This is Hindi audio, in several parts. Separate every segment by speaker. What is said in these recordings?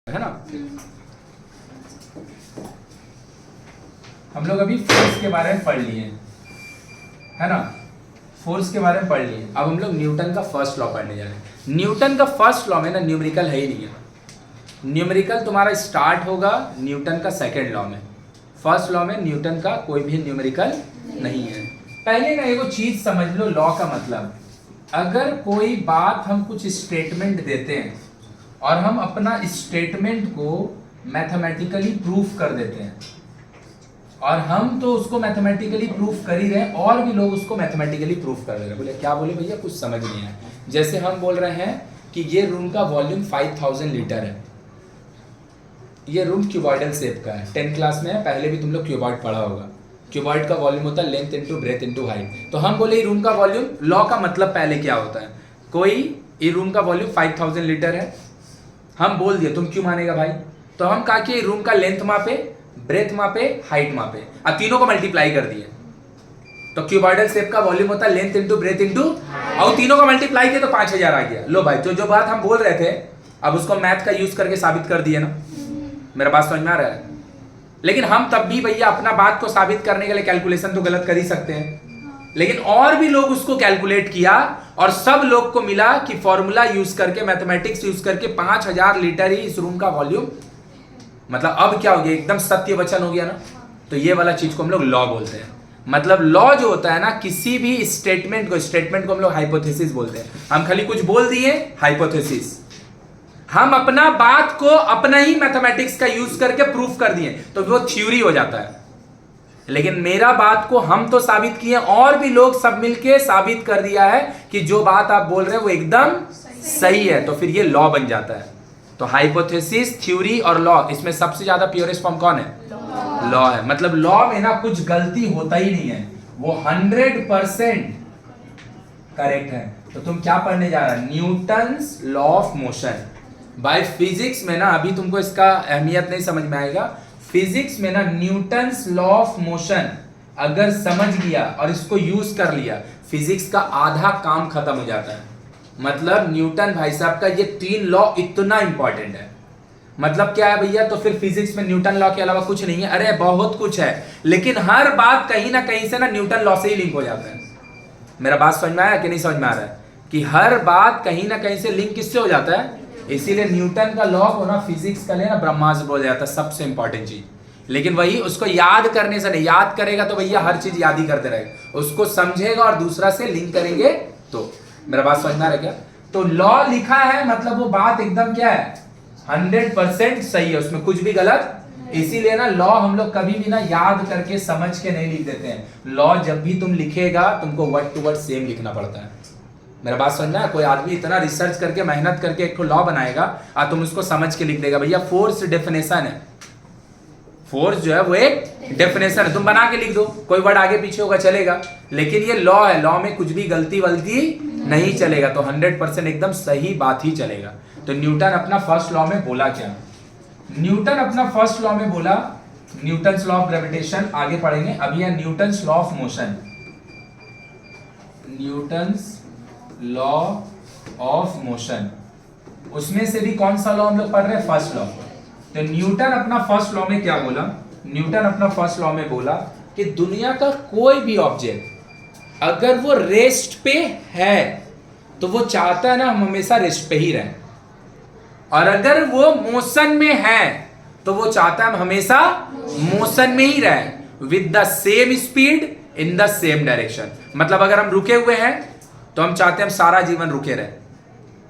Speaker 1: है ना। हम लोग अभी फोर्स के बारे में पढ़ लिए है ना, फोर्स के बारे में पढ़ लिए। अब हम लोग न्यूटन का फर्स्ट लॉ पढ़ने जा रहे हैं। न्यूटन का फर्स्ट लॉ में ना न्यूमेरिकल है ही नहीं है। न्यूमेरिकल तुम्हारा स्टार्ट होगा न्यूटन का सेकेंड लॉ में। फर्स्ट लॉ में न्यूटन का कोई भी न्यूमेरिकल नहीं है। पहले ना एगो चीज समझ लो, लॉ का मतलब, अगर कोई बात हम कुछ स्टेटमेंट देते हैं और हम अपना स्टेटमेंट को मैथमेटिकली प्रूफ कर देते हैं, और हम तो उसको मैथमेटिकली प्रूफ कर ही रहे हैं और भी लोग उसको मैथमेटिकली प्रूफ कर रहे हैं। बोले क्या बोले भैया, कुछ समझ नहीं आया। जैसे हम बोल रहे हैं कि ये रूम का वॉल्यूम 5000 लीटर है, ये रूम क्यूबॉइडल शेप का है। 10th क्लास में है, पहले भी तुम लोग क्यूबॉइड पढ़ा होगा। क्यूबॉइड का वॉल्यूम होता है length into breadth into height. तो हम बोले रूम का वॉल्यूम, लॉ का मतलब पहले क्या होता है, कोई ये रूम का वॉल्यूम 5000 लीटर है, हम बोल दिए, तुम क्यों मानेगा भाई। तो हम कहा कि रूम का लेंथ मापे, ब्रेथ मापे, हाइट मापे, अब तीनों को मल्टीप्लाई कर दिए। तो क्यूबॉइडल शेप का वॉल्यूम होता है लेंथ इंटू ब्रेथ इंटू, और तीनों को मल्टीप्लाई किया तो 5000 आ गया। लो भाई, तो जो बात हम बोल रहे थे अब उसको मैथ का यूज करके साबित कर दिए ना। मेरा बात समझ में आ रहा है। लेकिन हम तब भी भैया अपना बात को साबित करने के लिए कैलकुलेशन तो गलत कर ही सकते हैं। लेकिन और भी लोग उसको कैलकुलेट किया और सब लोग को मिला कि फॉर्मूला यूज करके, मैथमेटिक्स यूज करके 5000 लीटर ही इस रूम का वॉल्यूम, मतलब अब क्या हो गया, एकदम सत्य वचन हो गया ना। तो ये वाला चीज को हम लोग लॉ बोलते हैं। मतलब लॉ जो होता है ना, किसी भी स्टेटमेंट को हम लोग हाइपोथेसिस बोलते हैं। हम खाली कुछ बोल दिए, हाइपोथेसिस, हम अपना बात को अपना ही मैथमेटिक्स का यूज करके प्रूफ कर दिए तो वो थ्योरी हो जाता है। लेकिन मेरा बात को हम तो साबित किए और भी लोग सब मिलके साबित कर दिया है कि जो बात आप बोल रहे हैं वो एकदम सही है, तो फिर ये लॉ बन जाता है। तो हाइपोथेसिस, थ्योरी और लॉ, इसमें सबसे ज्यादा प्योरेस्ट फॉर्म कौन है, लॉ है। मतलब लॉ में ना कुछ गलती होता ही नहीं है, वो 100% करेक्ट है। तो तुम क्या पढ़ने जा रहा है, न्यूटन्स लॉ ऑफ मोशन। बाय फिजिक्स में ना, अभी तुमको इसका अहमियत नहीं समझ में आएगा। फिजिक्स में ना न्यूटन्स लॉ ऑफ मोशन अगर समझ लिया और इसको यूज कर लिया, फिजिक्स का आधा काम खत्म हो जाता है। मतलब न्यूटन भाई साहब का ये 3 लॉ इतना इंपॉर्टेंट है। मतलब क्या है भैया, तो फिर फिजिक्स में न्यूटन लॉ के अलावा कुछ नहीं है। अरे बहुत कुछ है, लेकिन हर बात कहीं ना कहीं से ना न्यूटन लॉ से ही लिंक हो जाता है। मेरा बात समझ में आया कि नहीं समझ में आ रहा है, कि हर बात कहीं ना कहीं से लिंक किससे हो जाता है। इसीलिए न्यूटन का लॉ को ना फिजिक्स का लिए ना ब्रह्मास्त्र बोला जाता है, सबसे इंपॉर्टेंट चीज। लेकिन वही उसको याद करने से नहीं, याद करेगा तो भैया हर चीज याद ही करते रहेगा, उसको समझेगा और दूसरा से लिंक करेंगे। तो मेरा बात समझ में आ रहा है क्या। तो लॉ लिखा है मतलब वो बात एकदम क्या है, 100% सही है, उसमें कुछ भी गलत। इसीलिए ना लॉ हम लोग कभी भी ना याद करके समझ के नहीं लिख देते हैं। लॉ जब भी तुम लिखेगा तुमको वर्ड टू वर्ड सेम लिखना पड़ता है। मेरा बात समझना है। कोई आदमी इतना रिसर्च करके मेहनत करके एक लॉ बनाएगा और तुम उसको समझ के लिख देगा। भैया फोर्स डेफिनेशन है, फोर्स जो है वो एक डेफिनेशन है, तुम बना के लिख दो, कोई वर्ड आगे पीछे होगा चलेगा। लेकिन ये लॉ है, लॉ में कुछ भी गलती वलती नहीं चलेगा, तो 100% एकदम सही बात ही चलेगा। तो न्यूटन अपना फर्स्ट लॉ में बोला क्या, न्यूटन अपना फर्स्ट लॉ में बोला न्यूटन्स लॉ ऑफ ग्रेविटेशन, आगे पढ़ेंगे। अभी है Newton's law of motion, Newton's law of motion. उसमें से भी कौन सा लॉ हम लोग पढ़ रहे हैं, फर्स्ट लॉ। तो न्यूटन अपना फर्स्ट लॉ में क्या बोला, न्यूटन अपना फर्स्ट लॉ में बोला कि दुनिया का कोई भी ऑब्जेक्ट अगर वो रेस्ट पे है तो वो चाहता है ना हम हमेशा रेस्ट पे ही रहें, और अगर वो मोशन में है तो वो चाहता है हम हमेशा मोशन में ही रहें, with the same speed in the same direction. मतलब अगर हम रुके हुए हैं तो हम चाहते हैं हम सारा जीवन रुके रहे।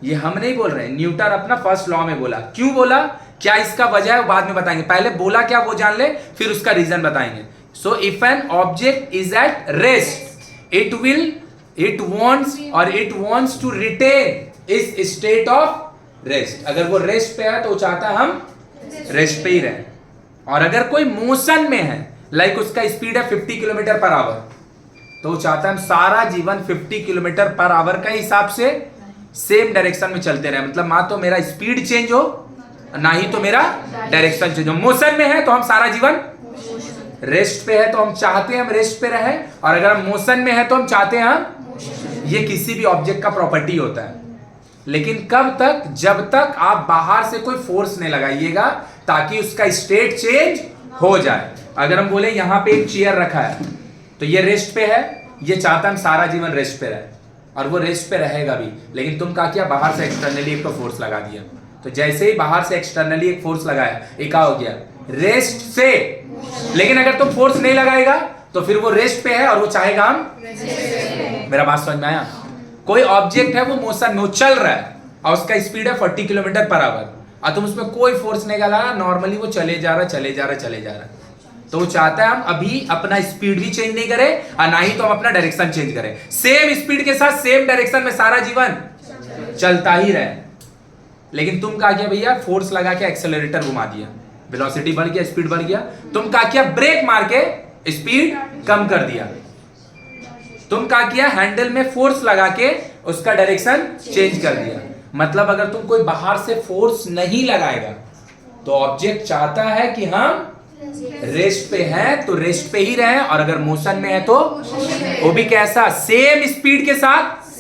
Speaker 1: ये हम नहीं बोल रहे, न्यूटन अपना फर्स्ट लॉ में बोला। क्यों बोला, क्या इसका वजह है वो बाद में बताएंगे, पहले बोला क्या वो जान ले, फिर उसका रीजन बताएंगे। So if an object is at rest, it wants to retain its state of rest. अगर वो रेस्ट पे है तो वो चाहता है हम रेस्ट पे ही रहें। और अगर कोई मोशन में है, लाइक उसका स्पीड है 50 किलोमीटर पर आवर, तो वो चाहता है हम सारा जीवन 50 किलोमीटर पर आवर का हिसाब से सेम डायरेक्शन में चलते रहे। मतलब ना तो मेरा स्पीड चेंज हो, ना ही तो मेरा डायरेक्शन चेंज हो। मोशन में है तो हम सारा जीवन, रेस्ट पे है तो हम चाहते हैं हम रेस्ट पे रहें, और अगर हम मोशन में है तो हम चाहते हैं हम, ये किसी भी ऑब्जेक्ट का प्रॉपर्टी होता है। लेकिन कब तक? जब तक आप बाहर से कोई फोर्स नहीं लगाइएगा, ताकि उसका स्टेट चेंज हो जाए। अगर हम बोले यहां पे एक चेयर रखा है, तो ये रेस्ट पे है, ये चाहता हम सारा जीवन रेस्ट पे रहे, और वो रेस्ट पे रहेगा भी, लेकिन तुम क्या किया? बाहर से एक्सटर्नली एक तो फोर्स लगा दिया। तो जैसे ही बाहर से एक्सटर्नली एक फोर्स लगाया, एक क्या हो गया? रेस्ट से। लेकिन अगर तुम फोर्स नहीं लगाएगा तो फिर वो रेस्ट पे है और वो चाहेगा हम। मेरा बात समझ में आया? कोई ऑब्जेक्ट है, वो मोशन में, वो चल रहा है और उसका स्पीड है 40 किलोमीटर पर आवर, और तुम उसमें कोई फोर्स नहीं लगा, नॉर्मली वो चले जा रहा। तो वो चाहता है हम अभी अपना स्पीड भी चेंज नहीं करें और ना ही तो हम अपना डायरेक्शन चेंज करें, सेम स्पीड के साथ सेम डायरेक्शन में सारा जीवन चलता ही रहे। लेकिन तुम क्या किया भैया? फोर्स लगा के एक्सेलरेटर घुमा दिया, वेलोसिटी बढ़ गया, स्पीड बढ़ गया। तुम क्या किया? ब्रेक मार के स्पीड कम कर दिया। तुम क्या किया? हैंडल में फोर्स लगा के उसका डायरेक्शन चेंज कर दिया। मतलब अगर तुम कोई बाहर से फोर्स नहीं लगाएगा तो ऑब्जेक्ट चाहता है कि हम रेस्ट पे हैं तो रेस्ट पे ही रहें, और अगर मोशन में है तो वो भी कैसा? सेम स्पीड के साथ।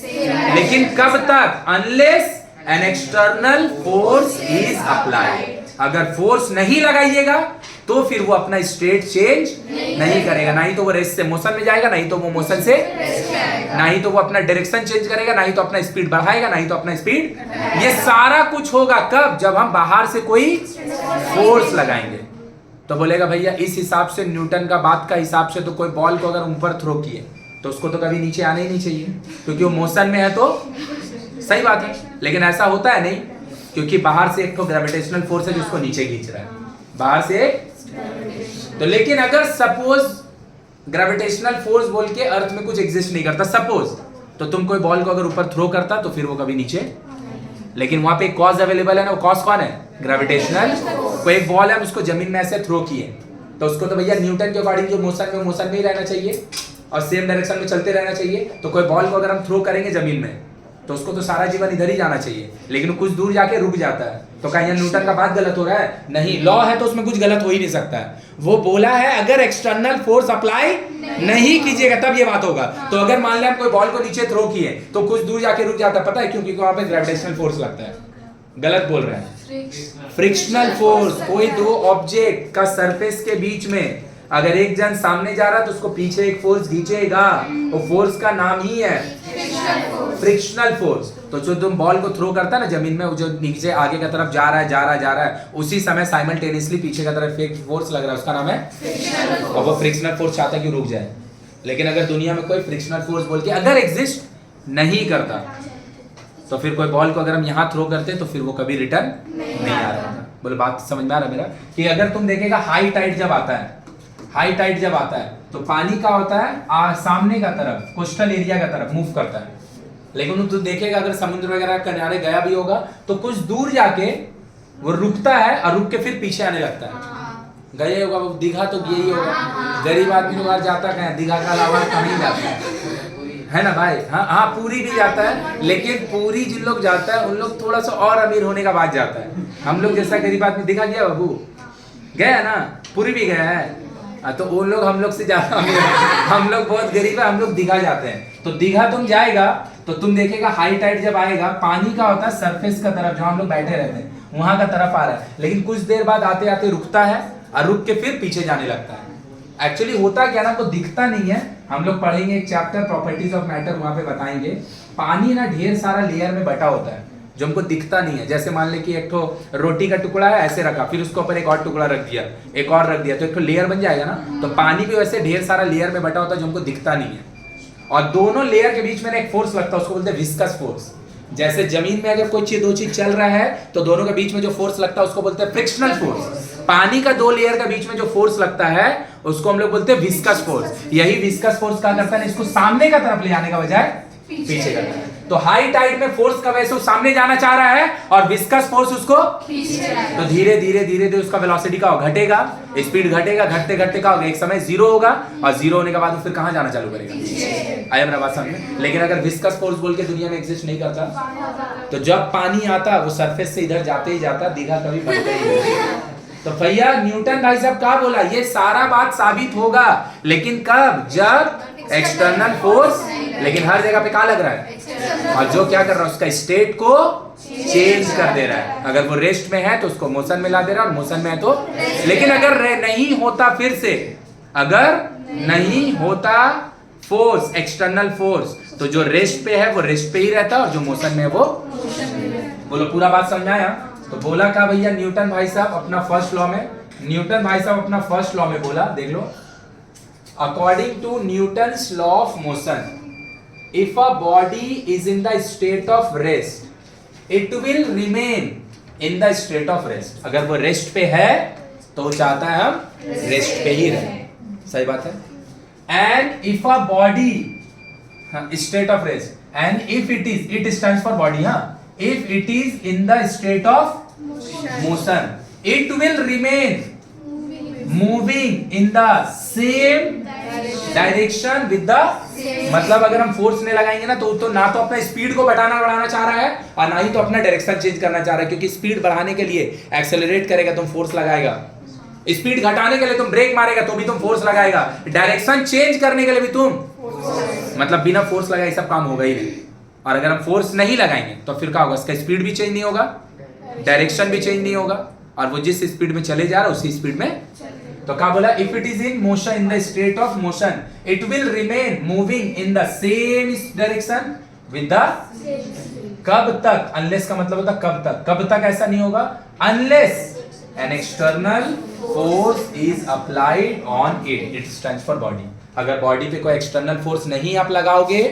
Speaker 1: लेकिन कब तक? Unless an external force is applied. अगर फोर्स नहीं लगाइएगा तो फिर वो अपना स्टेट चेंज नहीं करेगा, ना ही तो वो रेस्ट से मोशन में जाएगा, नहीं तो वो मोशन से, ना ही तो वो अपना डायरेक्शन चेंज करेगा, ना ही तो अपना स्पीड बढ़ाएगा, ना ही तो अपना स्पीड। ये सारा कुछ होगा कब? जब हम बाहर से कोई फोर्स लगाएंगे। तो बोलेगा भैया इस हिसाब से, न्यूटन का बात का हिसाब से, तो कोई बॉल को अगर ऊपर थ्रो किए तो उसको तो कभी नीचे आना ही नहीं चाहिए, क्योंकि वो मोशन में है। तो सही बात है, लेकिन ऐसा होता है नहीं, क्योंकि बाहर से एक तो ग्रेविटेशनल फोर्स है जो उसको नीचे खींच रहा है, बाहर से। तो लेकिन अगर सपोज ग्रेविटेशनल फोर्स बोल के अर्थ में कुछ एग्जिस्ट नहीं करता, सपोज, तो तुम कोई बॉल को अगर ऊपर थ्रो करता तो फिर वो कभी नीचे। लेकिन वहां पे एक कॉज अवेलेबल है ना, वो कॉज कौन है? ग्रेविटेशनल। कोई एक बॉल है, हम उसको जमीन में ऐसे थ्रो किए तो उसको तो भैया न्यूटन के अकॉर्डिंग जो मोशन में ही रहना चाहिए और सेम डायरेक्शन में चलते रहना चाहिए। तो कोई बॉल को अगर हम थ्रो करेंगे जमीन में तो उसको तो सारा जीवन इधर ही जाना चाहिए, लेकिन कुछ दूर जाके रुक जाता है। तो क्या यहाँ न्यूटन का बात गलत हो रहा है? नहीं, लॉ है तो उसमें कुछ गलत हो ही नहीं सकता है। वो बोला है अगर एक्सटर्नल फोर्स अप्लाई नहीं कीजिएगा तब ये बात होगा। तो अगर मान लें हम कोई बॉल को नीचे थ्रो किए तो कुछ दूर जाके रुक जाता है, पता है क्यों? क्योंकि वहां पे ग्रेविटेशनल फोर्स लगता है। गलत बोल रहे हैं। फ्रिक्शनल फोर्स, कोई दो ऑब्जेक्ट का सरफेस के बीच में अगर एक जन सामने जा रहा है तो उसको पीछे एक फोर्स खींचेगा, वो फोर्स का नाम ही है फ्रिक्शनल फोर्स। तो जो तुम बॉल को थ्रो करता है ना जमीन में, वो जो नीचे आगे की तरफ जा रहा है, उसी समय साइमल्टेनियसली पीछे की तरफ एक फोर्स लग रहा है, उसका नाम है फ्रिक्शनल फोर्स। और वो फ्रिक्शनल फोर्स चाहता है कि रुक जाए। लेकिन अगर दुनिया में कोई फ्रिक्शनल फोर्स बोल के अगर एग्जिस्ट नहीं करता तो फिर कोई बॉल को अगर हम यहाँ थ्रो करते तो फिर वो कभी रिटर्न नहीं आ रहा था। बोले बात समझ में आ रहा मेरा? कि अगर तुम देखेगा हाई टाइड जब आता है तो पानी का होता है सामने का तरफ, कोस्टल एरिया का तरफ मूव करता है। लेकिन तू देखेगा अगर समुद्र वगैरह किनारे गया भी होगा तो कुछ दूर जाके वो रुकता है और रुक के फिर पीछे आने लगता है। गए होगा वो दीघा, तो यही होगा। गरीब आदमी लोग जाता है दीघा का अलावा कहीं जाता है ना भाई? हाँ, पूरी भी जाता है, लेकिन पूरी जिन लोग जाता है उन लोग थोड़ा सा और अमीर होने का बाद जाता है। हम लोग जैसा गरीब आदमी दीघा गया बाबू, गया ना, पूरी भी गया है, तो वो लोग हम लोग से ज्यादा अमीर है। हम लोग बहुत गरीब है, हम लोग दीघा जाते हैं। तो दीघा तुम जाएगा तो तुम देखेगा हाई टाइड जब आएगा, पानी का होता है सरफेस का तरफ जहां हम लोग बैठे रहते हैं वहां का तरफ आ रहा है, लेकिन कुछ देर बाद आते आते रुकता है और रुक के फिर पीछे जाने लगता है। एक्चुअली होता क्या ना, को दिखता नहीं है। हम लोग पढ़ेंगे एक चैप्टर प्रॉपर्टीज ऑफ मैटर, वहां पे बताएंगे पानी ना ढेर सारा लेयर में बटा होता है जो हमको दिखता नहीं है। जैसे मान ले कि एक तो रोटी का टुकड़ा है, ऐसे रखा, फिर उसके ऊपर एक और टुकड़ा रख दिया, एक और रख दिया, तो एक तो लेयर बन जाएगा ना। तो पानी भी वैसे ढेर सारा लेयर में बटा होता है जो हमको दिखता नहीं है। और दोनों लेयर के बीच में एक फोर्स लगता है, उसको बोलते हैं विस्कस फोर्स। जैसे जमीन में अगर कोई चीज दो चीज चल रहा है तो दोनों के बीच में जो फोर्स लगता है उसको बोलते हैं फ्रिक्शनल फोर्स। पानी का दो लेयर के बीच में जो फोर्स लगता है उसको हम लोग बोलते हैं विस्कस फोर्स। यही विस्कस फोर्स क्या करता है, इसको सामने का तरफ ले जाने का बजाय पीछे करता है। तो हाई टाइड में फोर्स का वैसे सामने जाना चाह रहा है और विस्कस फोर्स उसको तो धीरे धीरे उसका वेलोसिटी का घटेगा, स्पीड घटेगा, घटते घटते का होगा, एक समय जीरो होगा और जीरो होने के बाद फिर कहां जाना चालू करेगा। आया मेरा बात समझ? लेकिन अगर विस्कस फोर्स बोल के दुनिया में एग्जिस्ट नहीं करता तो जब पानी आता वो सरफेस से इधर जाते ही जाता, दीघा कभी बनता ही नहीं। तो भैया न्यूटन भाई साहब क्या बोला, ये सारा बात साबित होगा, लेकिन कब? जब एक्सटर्नल फोर्स, लेकिन हर जगह पे क्या लग रहा है, और जो क्या कर रहा है उसका स्टेट को चेंज कर दे रहा है। अगर वो रेस्ट में है तो उसको मोशन में ला दे रहा है, और मोशन में है तो, लेकिन अगर नहीं होता, फिर से अगर नहीं होता फोर्स, एक्सटर्नल फोर्स, तो जो रेस्ट पे है वो रेस्ट पे ही रहता है, और जो मोशन में है वो, बोलो पूरा बात समझाया। तो बोला क्या भैया न्यूटन भाई साहब अपना फर्स्ट लॉ में, न्यूटन भाई साहब अपना फर्स्ट लॉ में बोला, देख लो, according to Newton's law of motion, if a body is in the state of rest it will remain in the state of rest. अगर वो रेस्ट पे है तो वो चाहता है हम रेस्ट पे ही रहे, सही बात है। And if a body, state of rest, and if it is, it stands for body, if it is in the state of motion it will remain moving in the same direction with the, मतलब अगर हम फोर्स नहीं लगाएंगे ना तो ना तो अपना स्पीड को बढ़ाना चाह रहा है, और ना ही तो अपना डायरेक्शन चेंज करना चाह रहा है, क्योंकि स्पीड बढ़ाने के लिए एक्सेलरेट करेगा तुम फोर्स लगाएगा, स्पीड घटाने के लिए तुम ब्रेक मारेगा तो भी तुम फोर्स लगाएगा, डायरेक्शन चेंज करने के लिए भी तुम, मतलब बिना फोर्स लगाए सब काम होगा ही नहीं। और अगर हम फोर्स नहीं लगाएंगे तो फिर क्या होगा, इसका स्पीड भी चेंज नहीं होगा, डायरेक्शन भी चेंज नहीं होगा, और वो जिस स्पीड में चले जा रहा है उसी स्पीड में। तो क्या बोला, if it is in motion, in the state of motion, it will remain moving in the same direction with the, कब तक, अनलेस का मतलब होता कब तक ऐसा नहीं होगा, unless an external force is applied on it, it stands for body. अगर बॉडी पे कोई एक्सटर्नल फोर्स नहीं आप लगाओगे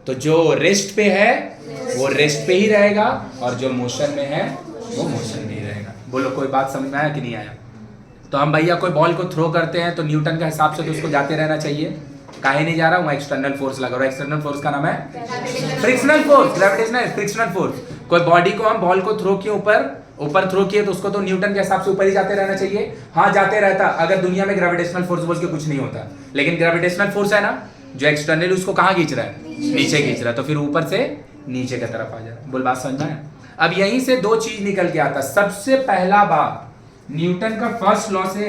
Speaker 1: तो जो रेस्ट पे है वो रेस्ट पे ही रहेगा, और जो मोशन में है वो मोशन में ही रहेगा। बोलो कोई बात समझ में आया कि नहीं आया। तो हम भैया कोई बॉल को थ्रो करते हैं तो न्यूटन के हिसाब से तो उसको जाते रहना चाहिए, काहे नहीं जा रहा हूँ, एक्सटर्नल फोर्स लगा रहा है। एक्सटर्नल फोर्स का नाम है frictional force, gravitational frictional force. कोई बॉडी को हम बॉल को थ्रो किए ऊपर थ्रो किए तो उसको तो न्यूटन के हिसाब से ऊपर ही जाते रहना चाहिए, हाँ जाते रहता अगर दुनिया में ग्रेविटेशनल फोर्स बोल के कुछ नहीं होता। लेकिन ग्रेविटेशनल फोर्स है ना जो एक्सटर्नली उसको कहाँ खींच रहा है, नीचे खींच रहा है, तो फिर ऊपर से नीचे की तरफ आ जा रहा है। बोल बात समझ में आया। अब यहीं से दो चीज निकल के आता। सबसे पहला बात न्यूटन का फर्स्ट लॉ से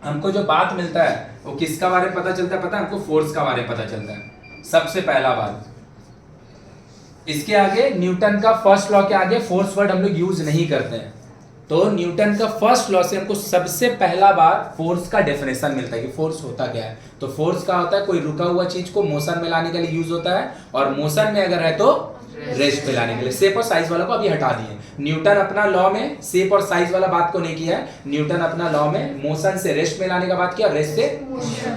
Speaker 1: हमको जो बात मिलता है वो किसका बारे में पता चलता है, पता है हमको, फोर्स का बारे में पता चलता है। सबसे पहला बात, इसके आगे न्यूटन का फर्स्ट लॉ के आगे फोर्स वर्ड हम लोग यूज नहीं करते हैं। तो न्यूटन का फर्स्ट लॉ से हमको सबसे पहला बार फोर्स का डेफिनेशन मिलता है कि फोर्स होता क्या है। तो फोर्स का होता है कोई रुका हुआ चीज को मोशन में लाने के लिए यूज होता है, और मोशन में अगर है तो रेस्ट पे लाने के लिए। शेप और साइज वाला को अभी हटा दिए। न्यूटन अपना लॉ में शेप और साइज वाला बात को नहीं किया है, न्यूटन अपना लॉ में मोशन से रेस्ट में लाने का बात किया, रेस्ट से।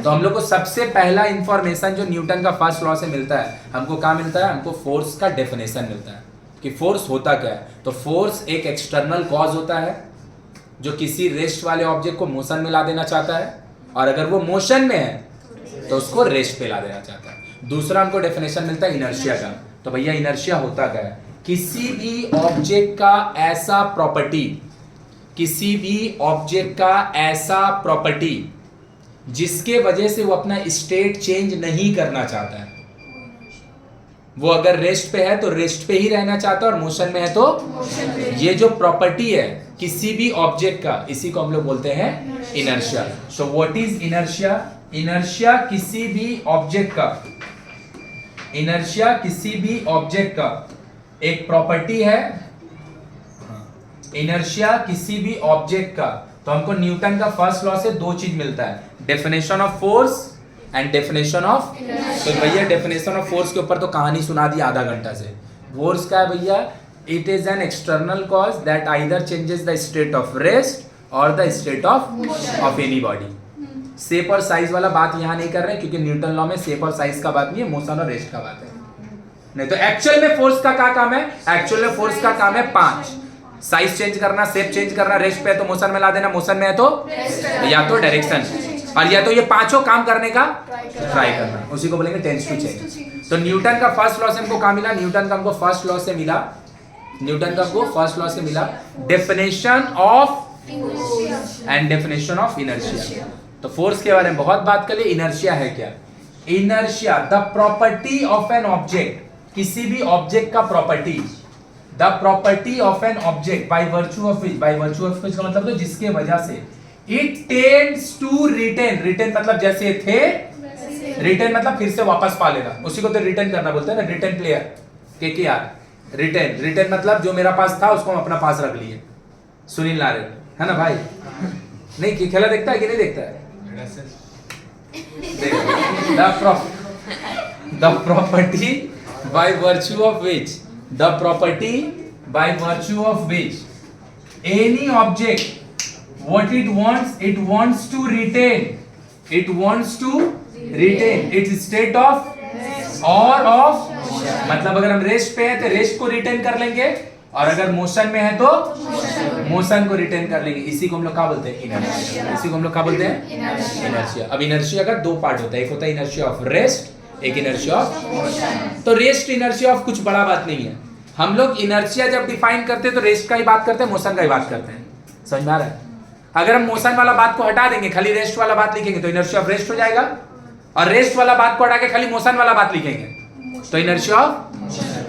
Speaker 1: तो हम लोग को सबसे पहला इंफॉर्मेशन जो न्यूटन का फर्स्ट लॉ से मिलता है, हमको क्या मिलता है, हमको फोर्स का डेफिनेशन मिलता है कि फोर्स होता क्या है। तो फोर्स एक एक्सटर्नल कॉज होता है जो किसी रेस्ट वाले ऑब्जेक्ट को मोशन में ला देना चाहता है, और अगर वो मोशन में है तो उसको रेस्ट पे ला देना चाहता है। दूसरा हमको डेफिनेशन मिलता है इनर्शिया का। तो भैया इनर्शिया होता क्या है, किसी भी ऑब्जेक्ट का ऐसा प्रॉपर्टी, किसी भी ऑब्जेक्ट का ऐसा प्रॉपर्टी जिसके वजह से वो अपना स्टेट चेंज नहीं करना चाहता है। वो अगर रेस्ट पे है तो रेस्ट पे ही रहना चाहता है, और मोशन में है तो ये जो प्रॉपर्टी है किसी भी ऑब्जेक्ट का, इसी को हम लोग बोलते हैं inertia. So what is inertia? Inertia किसी भी ऑब्जेक्ट का, इनर्शिया किसी भी ऑब्जेक्ट का एक प्रॉपर्टी है। इनर्शिया किसी भी ऑब्जेक्ट का, तो हमको न्यूटन का फर्स्ट लॉ से दो चीज मिलता है, definition of force and definition of. तो भैया डेफिनेशन ऑफ फोर्स के ऊपर तो कहानी सुना दी आधा घंटा से। फोर्स का है भैया, it is an external cause that either changes the state of rest और the state of any body. Shape और साइज वाला बात यहाँ नहीं कर रहे हैं क्योंकि न्यूटन लॉ में शेप और साइज का बात नहीं है, मोशन और रेस्ट का बात है। नहीं तो एक्चुअल में फोर्स का क्या काम है, एक्चुअल में फोर्स का काम है 5, साइज चेंज करना, शेप चेंज करना, रेस्ट पे है तो मोशन में ला देना, मोशन में है तो या तो डायरेक्शन, और या तो ये पांचों काम करने का ट्राई करना, उसी को बोलेंगे टेंस टू चेंज। तो न्यूटन का फर्स्ट लॉ से हमको क्या मिला, न्यूटन का हमको फर्स्ट लॉ से मिला, न्यूटन का हमको फर्स्ट लॉ से मिला definition of and definition of inertia. तो फोर्स के बारे में बहुत बात कर ली। इनर्शिया है क्या? Inertia the property of an object, किसी भी ऑब्जेक्ट का property, the property of an object by virtue of which, by virtue of which का मतलब तो जिसके वजह से it tends to retain, retain मतलब जैसे थे रिटेन मतलब फिर से वापस पा लेना, उसी को तो रिटेन करना बोलते हैं ना, retain player, KKR retain. Retain मतलब जो मेरा पास था उसको हम अपना पास रख लिए। सुनील नारायण, है ना भाई? नहीं कि खेला देखता है कि नहीं देखता है? The property by virtue of which any object what it wants to retain its state of or of, मतलब अगर हम रेस्ट पे है तो रेस्ट को रिटेन कर लेंगे, और अगर मोशन में है तो मोशन को रिटेन कर लेंगे। इसी को हम लोग क्या बोलते हैं? इनर्शिया। इसी को हम लोग क्या बोलते हैं? इनर्शिया। अब इनर्शिया का दो पार्ट होता है, एक होता है इनर्शिया ऑफ रेस्ट, एक इनर्शिया ऑफ मोशन। तो रेस्ट इनर्शिया ऑफ कुछ बड़ा बात नहीं है। हम लोग इनर्शिया जब डिफाइन करते हैं तो रेस्ट का ही बात करते हैं, मोशन का ही बात करते हैं। समझ में आ रहा है? अगर हम मोशन वाला बात को हटा देंगे, खाली रेस्ट वाला बात लिखेंगे तो इनर्शिया ऑफ रेस्ट हो जाएगा, और रेस्ट वाला बात को हटा के खाली मोशन वाला बात लिखेंगे तो इनर्शिया ऑफ मोशन।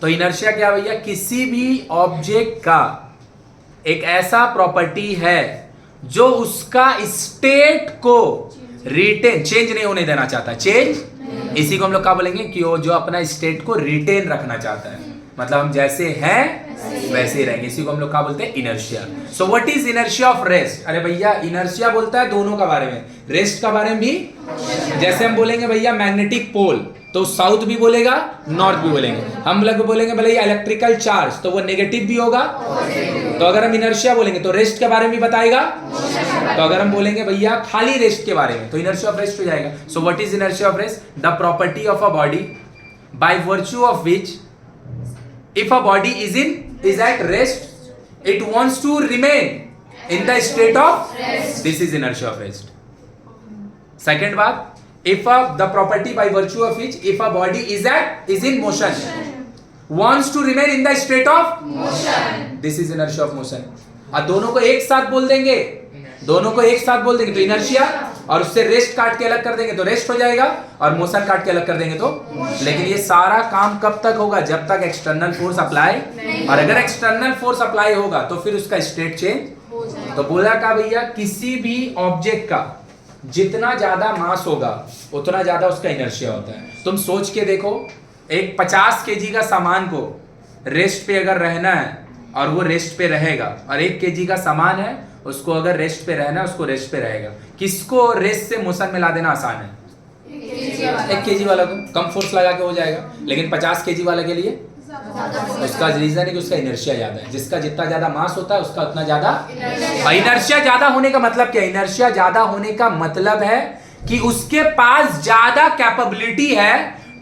Speaker 1: तो इनर्शिया क्या भैया? किसी भी ऑब्जेक्ट का एक ऐसा प्रॉपर्टी है जो उसका स्टेट को रिटेन, चेंज नहीं होने देना चाहता, चेंज, इसी को हम लोग क्या बोलेंगे? कि वो जो अपना स्टेट को रिटेन रखना चाहता है, मतलब हम जैसे हैं वैसे ही रहेंगे, इसी को हम लोग क्या बोलते हैं? Inertia. So what is inertia of rest? अरे भैया इनर्शिया बोलता है दोनों का बारे में, रेस्ट का बारे में भी। जैसे हम बोलेंगे भैया मैग्नेटिक पोल, तो साउथ भी बोलेगा नॉर्थ भी बोलेंगे। हम लोग बोलेंगे भैया इलेक्ट्रिकल चार्ज, तो वो नेगेटिव भी होगा। तो अगर हम इनर्शिया बोलेंगे तो रेस्ट के बारे में बताएगा। तो अगर हम बोलेंगे भैया खाली रेस्ट के बारे में तो इनर्शिया ऑफ रेस्ट हो जाएगा। So what is inertia of rest? The property of a body by virtue of which if a body is at rest, it wants to remain in the state of rest. This is inertia of rest. Second बात, the property by virtue of which if a body is in motion, wants to remain in the state of motion, this is inertia of motion. अब दोनों को एक साथ बोल देंगे, दोनों को एक साथ बोल देंगे तो इनर्शिया, और उससे रेस्ट काट के अलग कर देंगे तो रेस्ट हो जाएगा, और मोशन काट के अलग कर देंगे तो। लेकिन ये सारा काम कब तक होगा? जब तक एक्सटर्नल फोर्स अप्लाई, और अगर एक्सटर्नल फोर्स अप्लाई होगा तो फिर उसका स्टेट चेंज। तो बोला का भैया किसी भी ऑब्जेक्ट का जितना ज्यादा मास होगा उतना ज्यादा उसका इनर्शिया होता है। तुम सोच के देखो, एक 50 kg का सामान को रेस्ट पे अगर रहना है और वो रेस्ट पे रहेगा, और 1 kg का सामान है उसको अगर रेस्ट पे रहना है उसको रेस्ट पे रहेगा, किसको रेस्ट से मोशन में ला देना आसान है? 1 kg वाला को कम फोर्स लगा के हो जाएगा, लेकिन 50 kg वाले के लिए उसका रीजन है कि उसका इनर्शिया ज्यादा है। जिसका जितना ज्यादा मास होता है उसका उतना ज्यादा इनर्शिया। ज्यादा होने का मतलब क्या? इनर्शिया ज्यादा होने का मतलब है कि उसके पास ज्यादा कैपेबिलिटी है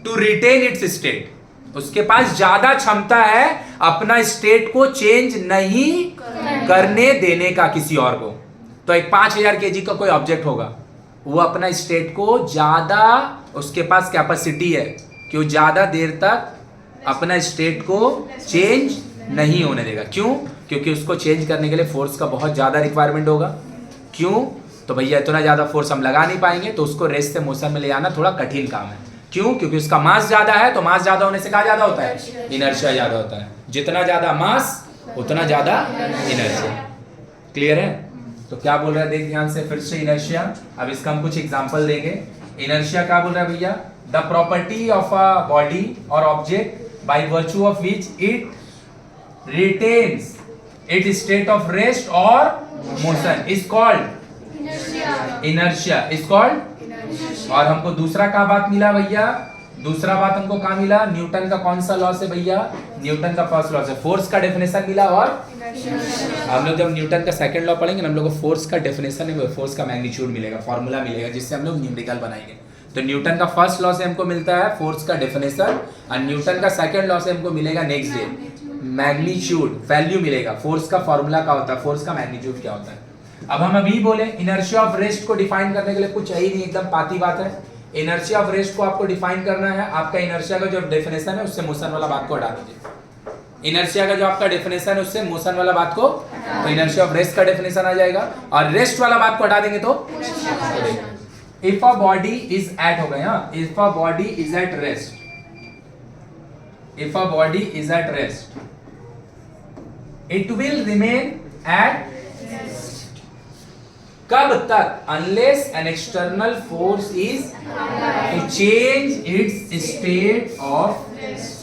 Speaker 1: टू रिटेन इट्स स्टेट, उसके पास ज्यादा क्षमता है अपना स्टेट को चेंज नहीं करने देने का किसी और को। तो एक 5000 kg का कोई ऑब्जेक्ट होगा, वो अपना स्टेट को ज्यादा, उसके पास कैपेसिटी है कि वो ज्यादा देर तक अपना स्टेट को चेंज नहीं होने देगा। क्यों? क्योंकि उसको चेंज करने के लिए फोर्स का बहुत ज्यादा रिक्वायरमेंट होगा। क्यों? तो भैया इतना ज्यादा फोर्स हम लगा नहीं पाएंगे, तो उसको रेस्ट से मोशन में ले आना थोड़ा कठिन काम है। क्यों? क्योंकि उसका मास ज्यादा है, तो मास ज्यादा होने से क्या ज्यादा होता है? इनर्शिया ज्यादा होता है। जितना ज्यादा मास उतना ज्यादा इनर्शिया। क्लियर है? तो क्या बोल रहा है देख ध्यान से फिर से इनर्शिया। अब इसका हम कुछ एग्जांपल देंगे। इनर्शिया क्या बोल रहा है भैया? The property of a body और object by virtue of which it retains it state of rest और motion is called inertia, is called. और हमको दूसरा क्या बात मिला भैया? दूसरा बात हमको कहाँ मिला? न्यूटन का कौन सा लॉ से भैया? न्यूटन का फर्स्ट लॉ से फोर्स का डेफिनेशन मिला। और हम लोग जब न्यूटन का सेकंड लॉ पढ़ेंगे ना, हम लोग को फोर्स का डेफिनेशन है, फोर्स का मैग्नीट्यूड मिलेगा, फॉर्मूला मिलेगा, जिससे हम लोग न्यूमेरिकल बनाएंगे। तो न्यूटन का फर्स्ट लॉ से हमको मिलता है फोर्स का डेफिनेशन, और न्यूटन का सेकंड लॉ से हमको मिलेगा नेक्स्ट डे मैग्नीट्यूड, वैल्यू मिलेगा। फोर्स का फॉर्मूला क्या होता है, फोर्स का मैग्नीट्यूड क्या होता है। अब हम अभी बोले इनर्शिया ऑफ रेस्ट को डिफाइन करने के लिए कुछ है ही नहीं, एकदम पाती बात है। इनर्शिया ऑफ रेस्ट को आपको डिफाइन करना है, आपका इनर्शिया का जो डेफिनेशन है उससे मोशन वाला बात को हटा दीजिए। इनर्शिया का जो आपका डेफिनेशन है उससे मोशन वाला बात को, तो इनर्शिया ऑफ रेस्ट का डेफिनेशन आ जाएगा, और रेस्ट वाला बात को हटा देंगे तो if a body is at, हो गया, if a body is at rest, if a body is at rest it will remain at कब तक? Unless an external force is to change its state of,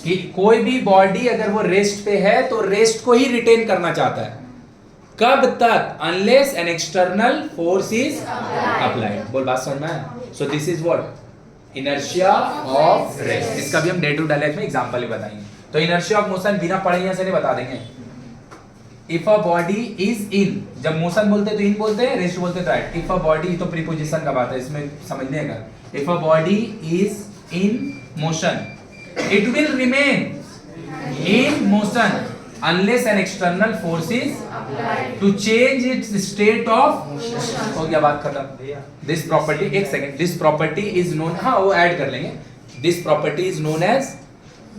Speaker 1: कि कोई भी बॉडी अगर वो रेस्ट पे है तो रेस्ट को ही रिटेन करना चाहता है। कब तक? Unless an external force is applied. बोल बात समझ में आया? So this is what? Inertia of rest. इसका भी हम डे टू डे लाइफ में एग्जांपल ही बताएंगे। तो इनर्शिया ऑफ मोशन बिना पढ़े यहां से नहीं बता देंगे। इफ अ बॉडी इज इन, जब मोशन बोलते तो इन बोलते हैं, रेस्ट बोलते तो राइट। इफ अ बॉडी, तो प्रीपोजिशन का बात है, इसमें समझने का। If a body is in motion, it will remain in motion unless an external force is to change its state of, हो गया बात खत्म। this property, एक second, this property is known, हाँ वो ऐड कर लेंगे, this property is known as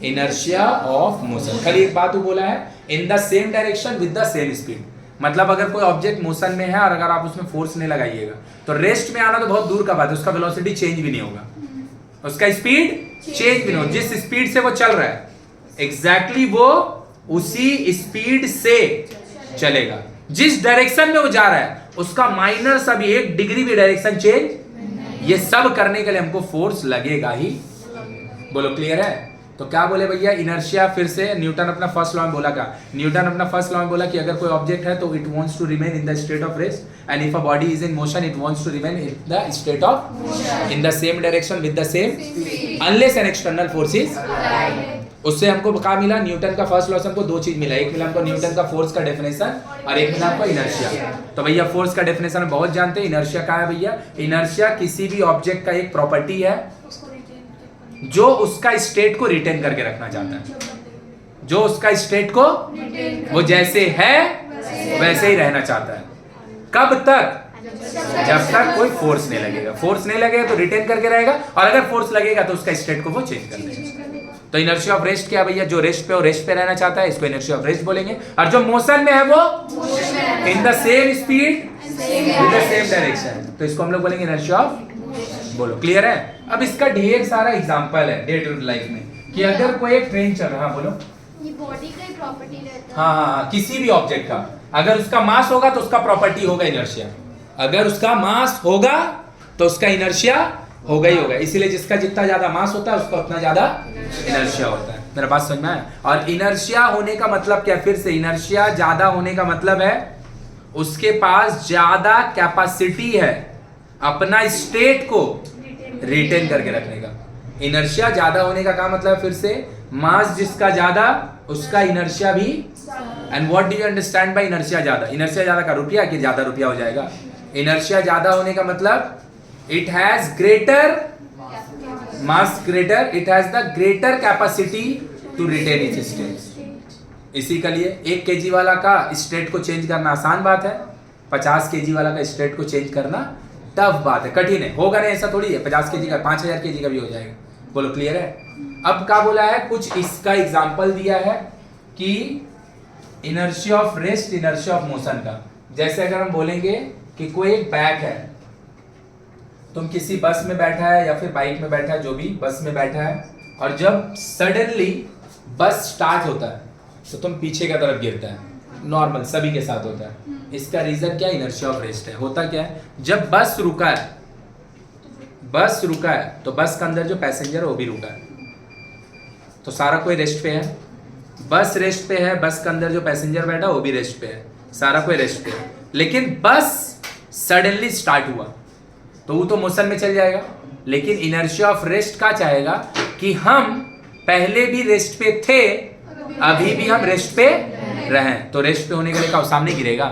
Speaker 1: inertia of motion। खाली एक बात वो बोला है, in the same direction with the same speed। मतलब अगर कोई ऑब्जेक्ट मोशन में है और अगर आप उसमें फोर्स नहीं लगाइएगा तो रेस्ट में आना तो बहुत दूर का बात है, उसका वेलोसिटी चेंज भी नहीं होगा, उसका स्पीड चेंज भी नहीं होगा। जिस स्पीड से वो चल रहा है एग्जैक्टली वो उसी स्पीड से चलेगा। जिस डायरेक्शन में वो जा रहा है उसका माइनर सा भी 1 डिग्री भी डायरेक्शन चेंज, ये सब करने के लिए हमको फोर्स लगेगा ही। बोलो क्लियर है? तो क्या बोले भैया? इनर्शिया, फिर से न्यूटन अपना फर्स्ट लॉ में बोला क्या? न्यूटन अपना फर्स्ट लॉ में बोला कि अगर कोई ऑब्जेक्ट है तो it wants to remain in the state of rest, and if a body is in motion it wants to remain in the state of, in the same direction with the same, unless an external force is. उससे हमको क्या मिला? न्यूटन का फर्स्ट लॉ से हमको 2 चीज मिला। एक मिला हमको न्यूटन का फोर्स का डेफिनेशन और एक मिला हमको इनर्शिया। तो भैया फोर्स का डेफिनेशन हम बहुत जानते हैं। इनर्शिया क्या है भैया? इनर्शिया किसी भी ऑब्जेक्ट का एक प्रॉपर्टी है जो उसका स्टेट को रिटेन करके रखना चाहता है, जो उसका स्टेट को वो जैसे है वैसे ही रहना चाहता है। कब तक? जब तक कोई फोर्स नहीं लगेगा। फोर्स नहीं लगेगा तो रिटेन करके रहेगा, और अगर फोर्स लगेगा तो उसका स्टेट को वो चेंज कर देगा। तो इनर्शिया ऑफ रेस्ट क्या भैया? जो रेस्ट पे, वो रेस्ट पे रहना चाहता है, इसको इनर्शिया ऑफ रेस्ट बोलेंगे। और जो मोशन में है वो इन the same speed with the same direction, तो इसको हम लोग बोलेंगे इनर्शिया ऑफ। बोलो क्लियर है? अब इसका ढेर सारा एग्जांपल है डे टू डे लाइफ में, कि अगर कोई एक ट्रेन चल रहा है, बोलो,
Speaker 2: ये बॉडी का ही प्रॉपर्टी रहता है।
Speaker 1: हाँ, किसी भी ऑब्जेक्ट का अगर उसका मास होगा तो उसका प्रॉपर्टी होगा इनर्शिया। अगर उसका मास होगा तो उसका इनर्शिया होगा ही होगा। इसीलिए जिसका जितना ज्यादा मास होता है उसका उतना ज्यादा इनर्शिया होता है। मेरा बात समझ में आया? और इनर्शिया होने का मतलब क्या? फिर से, इनर्शिया ज्यादा होने का मतलब है उसके पास ज्यादा कैपेसिटी है अपना स्टेट को रिटेन करके रखने का। इनर्शिया ज्यादा होने का क्या मतलब? फिर से, मास जिसका ज्यादा उसका इनर्शिया भी। And what do you understand by inertia ज्यादा? इनर्शिया ज्यादा का रुपया, कि ज्यादा रुपया हो जाएगा? इनर्शिया ज्यादा होने का मतलब it has greater mass, greater, it has the greater capacity to retain its state. इसी के लिए 1 kg वाला का स्टेट को चेंज करना आसान बात है, 50 kg वाला का स्टेट को चेंज करना टफ बात है, कठिन है। होगा नहीं, ऐसा थोड़ी है 50 kg का 5000 kg का भी हो जाएगा। बोलो क्लियर है? अब क्या बोला है? कुछ इसका एग्जांपल दिया है कि inertia of rest, inertia of motion का। जैसे अगर हम बोलेंगे कि कोई एक बैग है, तुम किसी बस में बैठा है या फिर बाइक में बैठा है, जो भी बस में बैठा है, और जब सडनली बस स्टार्ट होता है तो तुम पीछे की तरफ गिरता है। नॉर्मल सभी के साथ होता है। इसका रीजन क्या? इनर्शिया ऑफ रेस्ट है। होता क्या है? जब बस रुका है, बस रुका है तो बस के अंदर जो पैसेंजर है वो भी रुका है, तो सारा कोई रेस्ट पे है। बस रेस्ट पे है, बस के अंदर जो पैसेंजर बैठा वो भी रेस्ट पे है, सारा कोई रेस्ट पे है। लेकिन बस सडनली स्टार्ट हुआ तो वो तो मोशन में चल जाएगा। लेकिन इनर्शिया ऑफ रेस्ट का चाहेगा कि हम पहले भी रेस्ट पे थे, अभी भी हम रेस्ट पे रहें। तो रेस्ट पे होने के लिए क्या? सामने गिरेगा,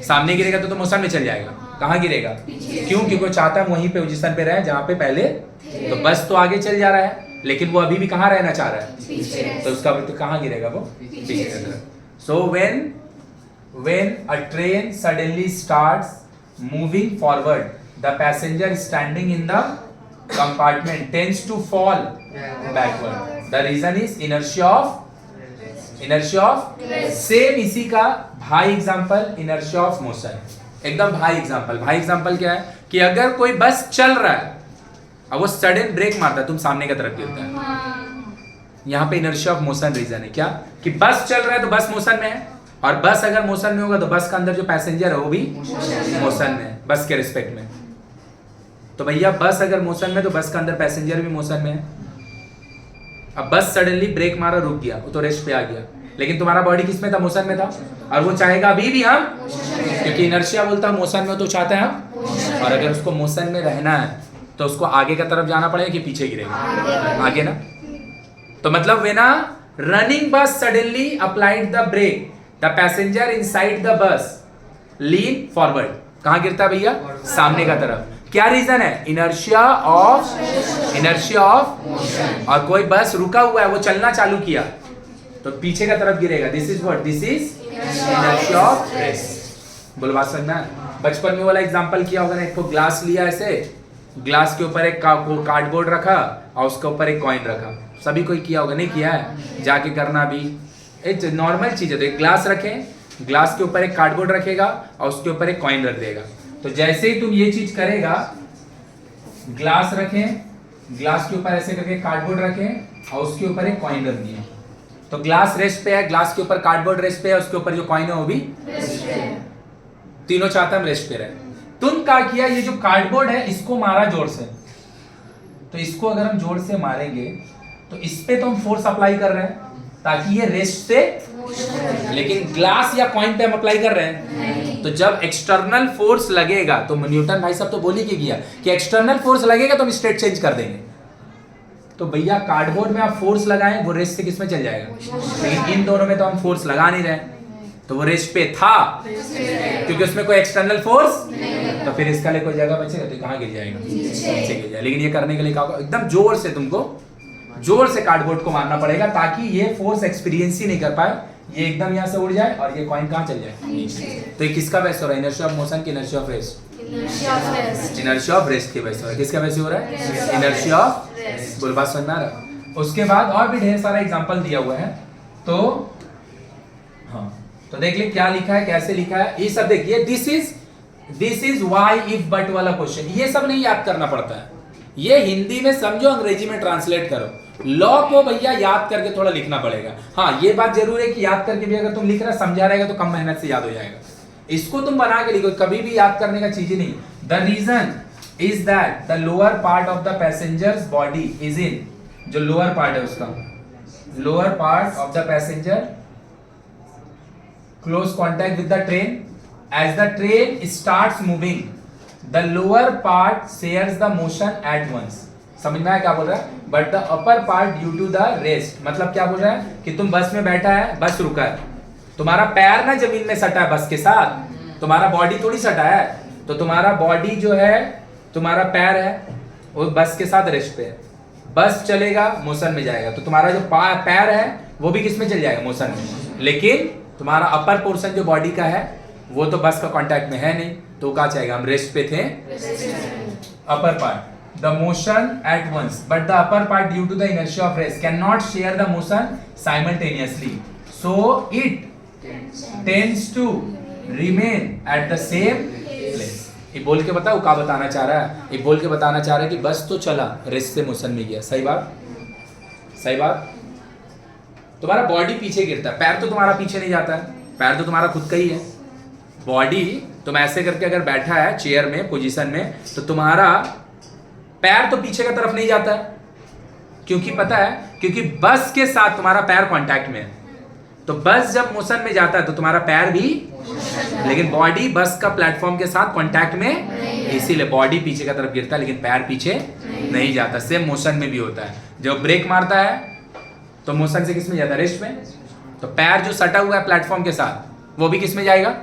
Speaker 1: सामने गिरेगा तो मोशन में चल जाएगा। कहाँ गिरेगा? क्यों? क्योंकि वो चाहता है वहीं पे पोजीशन पे रहे जहाँ पे पहले। तो बस तो आगे चल जा रहा है लेकिन वो अभी भी कहाँ रहना चाह रहा है? तो उसका तो कहाँ गिरेगा? वो पीछे की तरफ। सो when a train suddenly starts moving forward, the passenger standing in the compartment tends to fall backward. The reason is inertia of same। इसी का भाई एग्जांपल इनर्शिया ऑफ मोशन, एकदम भाई एग्जांपल। भाई एग्जांपल क्या है? कि अगर कोई बस चल रहा है अब वो सडन ब्रेक मारता है, तुम सामने की तरफ गिरता है। यहाँ पे इनर्शिया ऑफ मोशन रीजन है क्या? कि बस चल रहा है तो बस मोशन में है, और बस अगर मोशन में होगा तो बस का अंदर जो पैसेंजर है वो भी मोशन में है, बस के रिस्पेक्ट में। तो भैया बस अगर मोशन में तो बस का अंदर पैसेंजर भी मोशन में है। अब बस सडनली ब्रेक मारा, रुक गया, वो तो रेस्ट पे आ गया, लेकिन तुम्हारा बॉडी किस में था? मोशन में था। और वो चाहेगा अभी भी हम, क्योंकि इनर्शिया बोलता है मोशन में, तो चाहते हैं हम। और अगर उसको मोशन में रहना है तो उसको आगे की तरफ जाना पड़ेगा कि पीछे गिरेगा? आगे ना। तो मतलब वे ना running bus suddenly applied the brake, the passenger inside the bus lean forward. कहां गिरता है भैया? सामने का तरफ। क्या रीजन है? इनर्शिया ऑफ और कोई बस रुका हुआ है, वो चलना चालू किया तो पीछे का तरफ गिरेगा। This is what? This is inertia of rest. बोल बात समझना। बचपन में वाला एग्जांपल किया होगा ना, एक को ग्लास लिया, ऐसे ग्लास के ऊपर एक कार्डबोर्ड रखा और उसके ऊपर एक कॉइन रखा। सभी कोई किया होगा, नहीं किया है? जाके करना भी एक नॉर्मल चीज है। तो एक ग्लास रखें, ग्लास के ऊपर एक कार्डबोर्ड रखेगा और उसके ऊपर एक कॉइन रख देगा। तो जैसे ही तुम ये चीज करेगा, ग्लास रखें, ग्लास के ऊपर ऐसे करके कार्डबोर्ड रखें और उसके ऊपर एक कॉइन रख दिया, तो ग्लास रेस्ट पे है, ग्लास के ऊपर कार्डबोर्ड रेस्ट पे है, उसके ऊपर जो कॉइन है वो भी तीनों चाहता हम रेस्ट पे रहे। तुम क्या किया? ये जो कार्डबोर्ड है इसको मारा जोर से, तो इसको अगर हम जोर से मारेंगे तो इस पे तो हम फोर्स अप्लाई कर रहे हैं ताकि ये रेस्ट से, लेकिन ग्लास या कॉइन पे हम अप्लाई कर रहे हैं। तो जब एक्सटर्नल फोर्स लगेगा, तो न्यूटन भाई साहब तो बोल ही के गया कि एक्सटर्नल फोर्स लगेगा तो हम स्टेट चेंज कर देंगे। तो भैया कार्डबोर्ड में आप फोर्स लगाएं, वो रेस्ट से किस में चल जाएगा? लेकिन इन दोनों में तो हम फोर्स लगा नहीं रहे, तो वो रेस्ट पे था क्योंकि उसमें कोई एक्सटर्नल फोर्स, तो फिर इसका लिए कोई जगह बचेगा तो कहाँ गिर जाएगा? नीचे गिर जाएगा। लेकिन ये करने के लिए क्या होगा? एकदम जोर से तुमको, जोर से कार्डबोर्ड को मारना पड़ेगा ताकि ये फोर्स एक्सपीरियंस ही नहीं कर पाए, ये एकदम यहाँ से उड़ जाए और ये कॉइन कहाँ चल जाए? नीचे। तो ये किसका वैसे हो रहा है? इनर्शिया ऑफ मोशन की inertia of rest? Inertia of rest की वजह से हो रहा है। किसका वैसे हो रहा है? Inertia of rest. बोल बात समझ में आ रहा? उसके बाद और भी ढेर सारा एग्जांपल दिया हुआ है, तो हाँ, तो देख ले क्या लिखा है, कैसे लिखा है, ये सब देखिए। This is why if but वाला क्वेश्चन, ये सब नहीं याद करना पड़ता है, ये हिंदी में समझो, अंग्रेजी में ट्रांसलेट करो। लॉ को भैया याद करके थोड़ा लिखना पड़ेगा। हाँ, ये बात जरूर है कि याद करके भी अगर तुम लिख रहा समझा रहेगा तो कम मेहनत से याद हो जाएगा। इसको तुम बना के लिखो, कभी भी याद करने का चीज ही नहीं। The reason is that the lower part of the passenger's body is in, जो लोअर पार्ट है उसका, lower part of the passenger close contact with the train, as the train starts moving the lower part shares the motion at once. समझ में आया क्या बोल रहा है? But the upper part due to the rest, मतलब क्या बोल रहा है कि तुम बस में बैठा है, बस रुका है, तुम्हारा पैर ना जमीन में सटा है बस के साथ, तुम्हारा बॉडी थोड़ी सटा है, तो तुम्हारा बॉडी जो है, तुम्हारा पैर है वो बस के साथ रेस्ट पे है। बस चलेगा मोशन में जाएगा, तो तुम्हारा जो पैर है वो भी किस में चल जाएगा? मोशन में। लेकिन तुम्हारा अपर पोर्शन जो बॉडी का है वो तो बस का कांटेक्ट में है नहीं, तो कहाँ जाएगा? हम रेस्ट पे थे। Upper part the motion at once, but the upper part due to the inertia of rest cannot share the motion simultaneously, so it tends to remain at the same place। ये बोल के बताओ क्या बताना चाह रहा है? ये बोल के बताना चाह रहा है कि बस तो चला, रेस्ट से मोशन में गया। सही बात, सही बात। तुम्हारा बॉडी पीछे गिरता है, पैर तो तुम्हारा पीछे नहीं जाता है, पैर तो तुम्हारा खुद का ही है। बॉडी तुम ऐसे करके अगर बैठा है चेयर में पोजीशन में, तो तुम्हारा पैर तो पीछे की तरफ नहीं जाता है, क्योंकि पता है, क्योंकि बस के साथ तुम्हारा पैर कांटेक्ट में है। तो बस जब मोशन में जाता है तो तुम्हारा पैर भी, लेकिन बॉडी बस का प्लेटफॉर्म के साथ कांटेक्ट में, इसीलिए बॉडी पीछे की तरफ गिरता है लेकिन पैर पीछे नहीं जाता। सेम मोशन में भी होता है, जब ब्रेक मारता है तो मोशन से किस में जाता है? रेस्ट में। तो पैर जो सटा हुआ है प्लेटफॉर्म के साथ वो भी किस में जाएगा?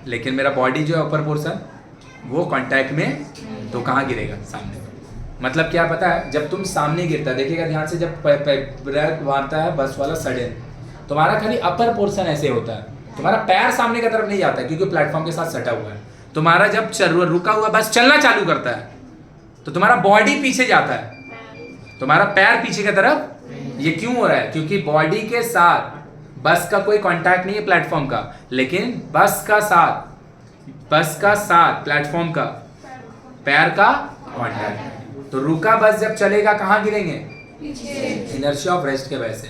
Speaker 1: लेकिन मेरा बॉडी जो है ऊपर पोर्शन वो कांटेक्ट में, तो कहाँ गिरेगा? सामने। मतलब क्या पता है, जब तुम सामने गिरता है, देखिएगा ध्यान से, जब ब्रेक मारता है बस वाला सडन, तुम्हारा खाली अपर पोर्शन ऐसे होता है, तुम्हारा पैर सामने की तरफ नहीं जाता है क्योंकि प्लेटफॉर्म के साथ सटा हुआ है। तुम्हारा जब रुका हुआ बस चलना चालू करता है तो तुम्हारा बॉडी पीछे जाता है, तुम्हारा पैर पीछे की तरफ। ये क्यों हो रहा है? क्योंकि बॉडी के साथ बस का कोई कांटेक्ट नहीं है प्लेटफॉर्म का, लेकिन बस का साथ प्लेटफॉर्म का पैर का कांटेक्ट। तो रुका बस जब चलेगा कहाँ गिरेंगे? इनर्शिया ऑफ रेस्ट के वजह से।